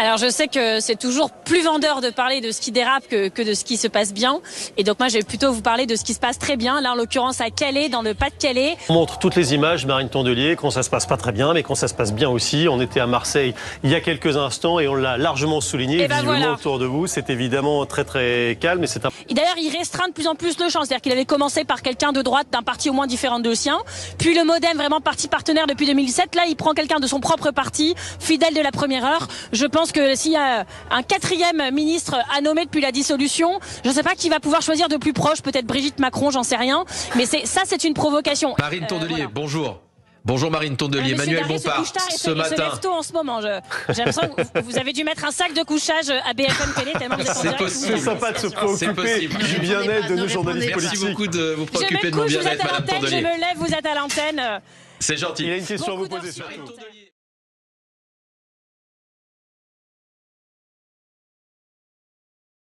Alors je sais que c'est toujours plus vendeur de parler de ce qui dérape que de ce qui se passe bien. Et donc moi je vais plutôt vous parler de ce qui se passe très bien. Là en l'occurrence à Calais, dans le Pas-de-Calais. On montre toutes les images, Marine Tondelier, quand ça se passe pas très bien, mais quand ça se passe bien aussi. On était à Marseille il y a quelques instants et on l'a largement souligné. Et visiblement voilà. Autour de vous, c'est évidemment très très calme. Et d'ailleurs il restreint de plus en plus le champ. C'est-à-dire qu'il avait commencé par quelqu'un de droite d'un parti au moins différent de sien. Puis le MoDem, vraiment parti partenaire depuis 2007. Là il prend quelqu'un de son propre parti, fidèle de la première heure. Je pense que s'il y a un quatrième ministre à nommer depuis la dissolution, je ne sais pas qui va pouvoir choisir de plus proche, peut-être Brigitte Macron, j'en sais rien, mais c'est une provocation. Marine Tondelier, voilà. Bonjour. Bonjour Marine Tondelier, Manuel Bompard, ce matin. Se lève tôt en ce moment. J'ai l'impression que vous avez dû mettre un sac de couchage à BFM Télé tellement vous êtes en direct. C'est sympa de se préoccuper du bien-être de nos journalistes politiques. Merci beaucoup de vous préoccuper de mon bien-être, Madame Tondelier. Je me lève, vous êtes à l'antenne. C'est gentil. Il a une question à vous poser surtout.